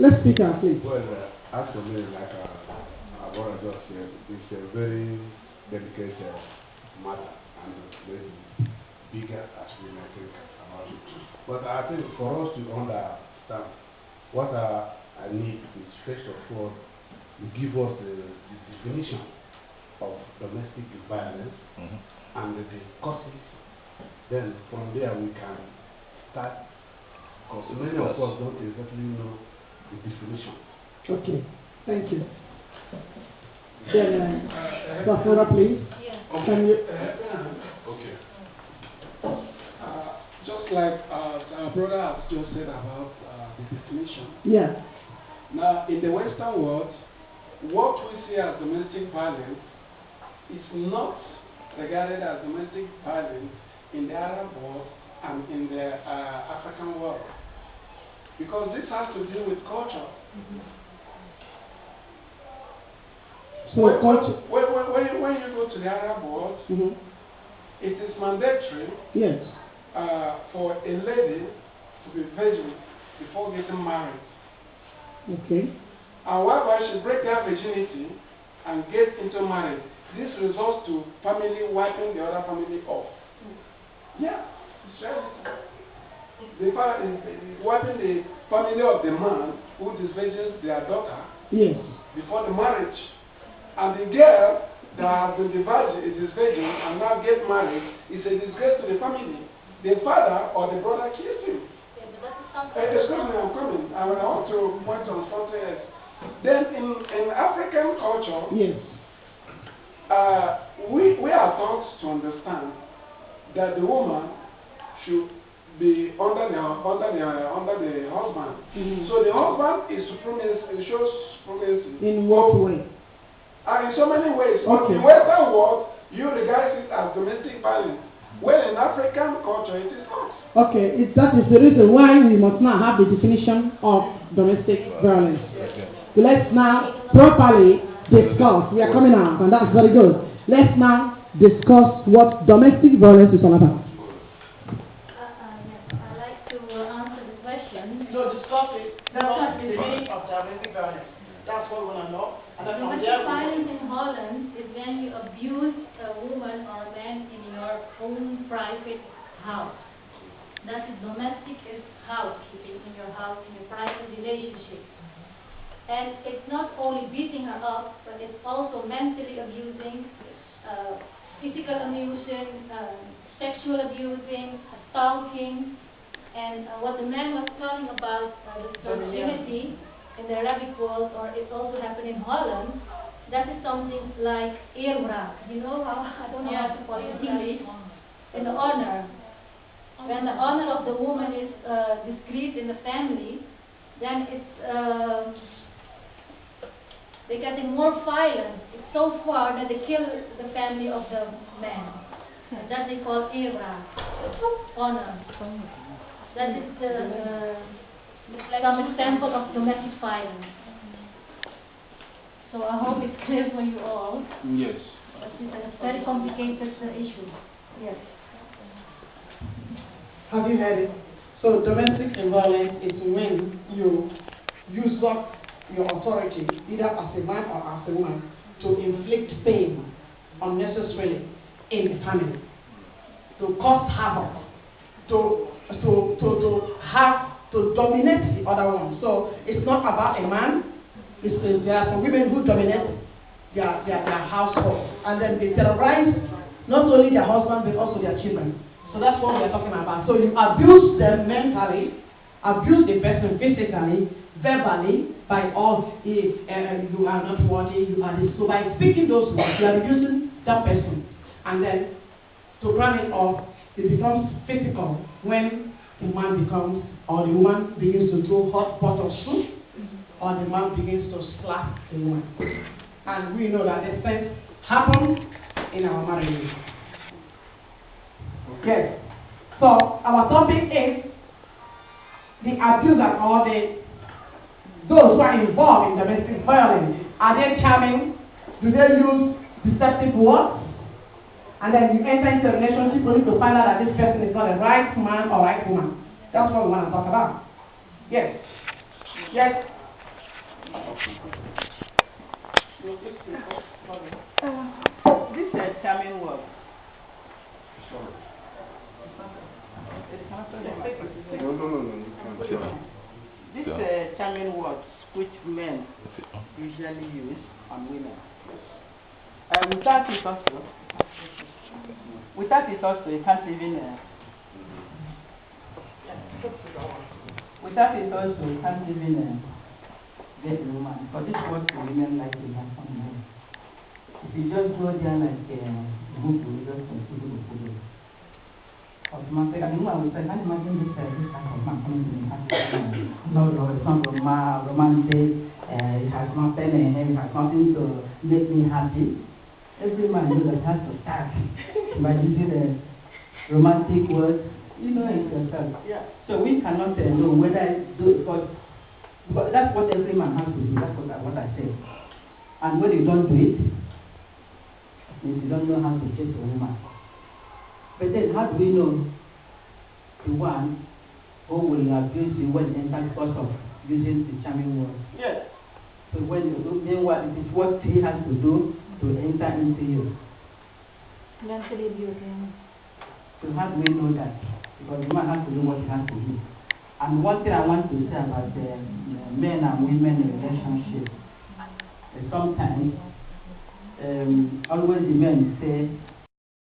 Let's speak our please. Well, as for me, like what I just said, it's a very delicate matter and very bigger as we may think about it. But I think for us to understand what I need is first of all to give us the definition of domestic violence and the causes. Then from there we can start, because many of us don't exactly know the definition. Okay, thank you. Then, Bafora, please. Yeah. Can you? Okay. Just like our brother has just said about the definition. Yeah. Now, in the Western world, what we see as domestic violence is not regarded as domestic violence in the Arab world and in the African world. Because this has to do with culture. So when you go to the Arab world, it is mandatory yes. For a lady to be virgin before getting married. Okay. However, she breaks her virginity and gets into marriage. This results to family wiping the other family off. Yeah, it's wiping the family of the man who disvirgins their daughter before the marriage. And the girl that has been disvirgin and now get married is a disgrace to the family. The father or the brother kills him. Excuse me, I'm coming. I want to point on something else. Then in African culture, we are taught to understand that the woman should be under the husband. So the husband is supremacy, shows supremacy. In what way? In so many ways. Okay. In the Western world, you regard it as domestic violence. Well, in African culture, it is not. Okay, that is the reason why we must now have the definition of domestic violence. Let's now properly discuss. We are coming out, and that's very good. Let's now discuss what domestic violence is all about. I'd like to answer the question. No, discuss it. That's the meaning of domestic violence. That's what we want to know. Domestic violence in Holland is when you abuse a woman or a man in your own private house. That is domestic, is housekeeping in your house, in your private relationship. And it's not only beating her up, but it's also mentally abusing, physical abusing, sexual abusing, stalking, and what the man was talking about, the virginity in the Arabic world, or it also happened in Holland. That is something like eerwraak. You know how, I don't know how to call it in English, in the honor. When the honor of the woman is discreet in the family, then it's they're getting more violent. It's so far that they kill the family of the man. And that they call eerwraak, honor. That is some example of domestic violence. So I hope it's clear for you all. Yes. But it's a very complicated issue. Yes. Have you heard it? So domestic violence is when you use up your authority, either as a man or as a woman, to inflict pain unnecessarily in the family, to cause havoc, to dominate the other one. So it's not about a man. There are some women who dominate their household, and then they terrorize not only their husband but also their children. So that's what we are talking about. So you abuse them mentally, abuse the person physically, verbally, by all, you are not worthy, you are this. So by speaking those words, you are abusing that person. And then, to run it off, it becomes physical when the man becomes, or the woman begins to throw hot pot of soup, or the man begins to slap the woman. And we know that these things happen in our marriages. Okay. So our topic is the abuser or those who are involved in domestic violence. Are they charming? Do they use deceptive words? And then you enter into a relationship only to find out that this person is not a right man or right woman. That's what we want to talk about. Yes. Yes. This charming word. No. These charming words which men usually use on women. Without it also, you can't even. Without it also, you can't even get a woman. But this word for women like to have some men. If you just go there like group, you just consider the food. Automatic. I mean, I would say, can't imagine this type of man coming to me. No, it's not romantic. It has nothing. It has nothing to make me happy. Every man knows that has to start by using a romantic word. You know it yourself. Yeah. So we cannot know whether do it because that's what every man has to do. That's what I say. And when you don't do it, means you don't know how to chase a woman. But then how do we know the one who will abuse you when enter because of using the charming word? Yes. So when you do, meanwhile it is what he has to do to enter into you. Mentally abusing. So how do we know that? Because the man has to do what he has to do. And one thing I want to say about men and women in relationship is sometimes always the men say